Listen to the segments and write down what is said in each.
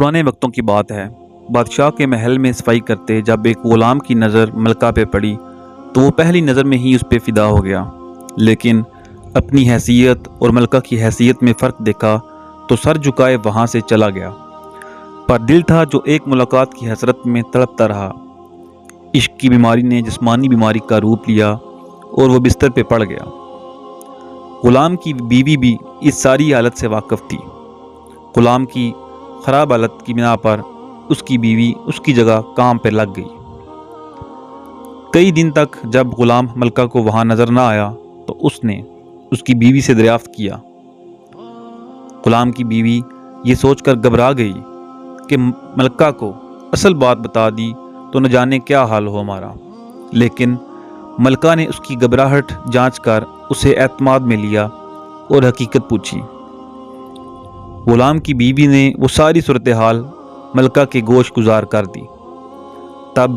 پرانے وقتوں کی بات ہے۔ بادشاہ کے محل میں صفائی کرتے جب ایک غلام کی نظر ملکہ پہ پڑی تو وہ پہلی نظر میں ہی اس پہ فدا ہو گیا، لیکن اپنی حیثیت اور ملکہ کی حیثیت میں فرق دیکھا تو سر جھکائے وہاں سے چلا گیا۔ پر دل تھا جو ایک ملاقات کی حسرت میں تڑپتا رہا۔ عشق کی بیماری نے جسمانی بیماری کا روپ لیا اور وہ بستر پہ پڑ گیا۔ غلام کی بیوی بھی اس ساری حالت سے واقف تھی۔ غلام کی خراب حالت کی بنا پر اس کی بیوی اس کی جگہ کام پہ لگ گئی۔ کئی دن تک جب غلام ملکہ کو وہاں نظر نہ آیا تو اس نے اس کی بیوی سے دریافت کیا۔ غلام کی بیوی یہ سوچ کر گھبرا گئی کہ ملکہ کو اصل بات بتا دی تو نہ جانے کیا حال ہو ہمارا، لیکن ملکہ نے اس کی گھبراہٹ جانچ کر اسے اعتماد میں لیا اور حقیقت پوچھی۔ غلام کی بیوی نے وہ ساری صورتحال ملکہ کے گوش گزار کر دی۔ تب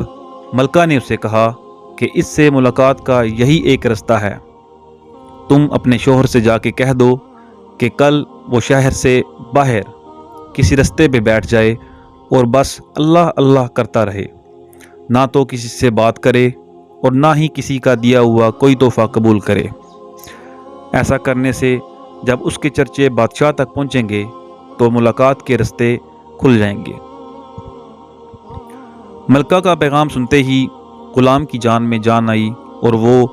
ملکہ نے اسے کہا کہ اس سے ملاقات کا یہی ایک رستہ ہے۔ تم اپنے شوہر سے جا کے کہہ دو کہ کل وہ شہر سے باہر کسی رستے پہ بیٹھ جائے اور بس اللہ اللہ کرتا رہے، نہ تو کسی سے بات کرے اور نہ ہی کسی کا دیا ہوا کوئی تحفہ قبول کرے۔ ایسا کرنے سے جب اس کے چرچے بادشاہ تک پہنچیں گے تو ملاقات کے رستے کھل جائیں گے۔ ملکہ کا پیغام سنتے ہی غلام کی جان میں جان آئی اور وہ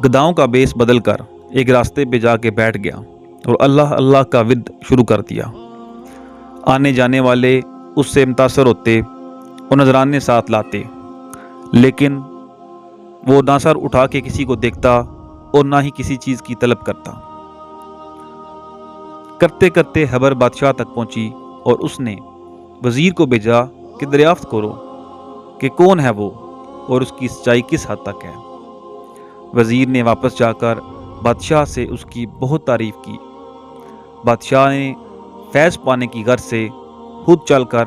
گداؤں کا بیس بدل کر ایک راستے پہ جا کے بیٹھ گیا اور اللہ اللہ کا ورد شروع کر دیا۔ آنے جانے والے اس سے متاثر ہوتے اور نذرانے ساتھ لاتے، لیکن وہ نہ سر اٹھا کے کسی کو دیکھتا اور نہ ہی کسی چیز کی طلب کرتا۔ کرتے کرتے خبر بادشاہ تک پہنچی اور اس نے وزیر کو بھیجا کہ دریافت کرو کہ کون ہے وہ اور اس کی سچائی کس حد تک ہے۔ وزیر نے واپس جا کر بادشاہ سے اس کی بہت تعریف کی۔ بادشاہ نے فیض پانے کی غرض سے خود چل کر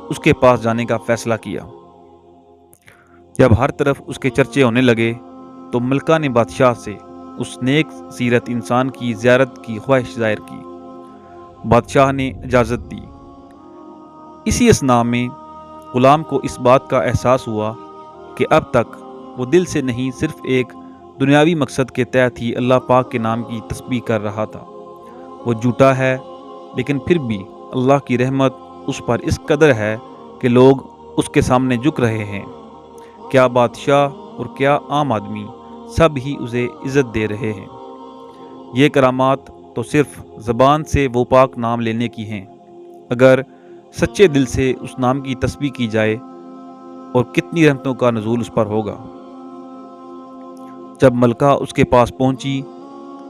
اس کے پاس جانے کا فیصلہ کیا۔ جب ہر طرف اس کے چرچے ہونے لگے تو ملکہ نے بادشاہ سے اس نیک سیرت انسان کی زیارت کی خواہش ظاہر کی۔ بادشاہ نے اجازت دی۔ اسی اثناء میں غلام کو اس بات کا احساس ہوا کہ اب تک وہ دل سے نہیں صرف ایک دنیاوی مقصد کے تحت ہی اللہ پاک کے نام کی تسبیح کر رہا تھا۔ وہ جھوٹا ہے لیکن پھر بھی اللہ کی رحمت اس پر اس قدر ہے کہ لوگ اس کے سامنے جھک رہے ہیں۔ کیا بادشاہ اور کیا عام آدمی سب ہی اسے عزت دے رہے ہیں۔ یہ کرامات تو صرف زبان سے وہ پاک نام لینے کی ہیں، اگر سچے دل سے اس نام کی تسبیح کی جائے اور کتنی رحمتوں کا نزول اس پر ہوگا۔ جب ملکہ اس کے پاس پہنچی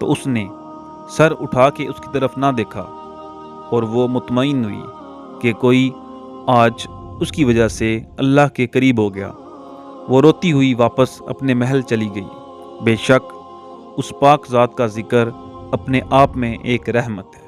تو اس نے سر اٹھا کے اس کی طرف نہ دیکھا اور وہ مطمئن ہوئی کہ کوئی آج اس کی وجہ سے اللہ کے قریب ہو گیا۔ وہ روتی ہوئی واپس اپنے محل چلی گئی۔ بے شک اس پاک ذات کا ذکر اپنے آپ میں ایک رحمت ہے۔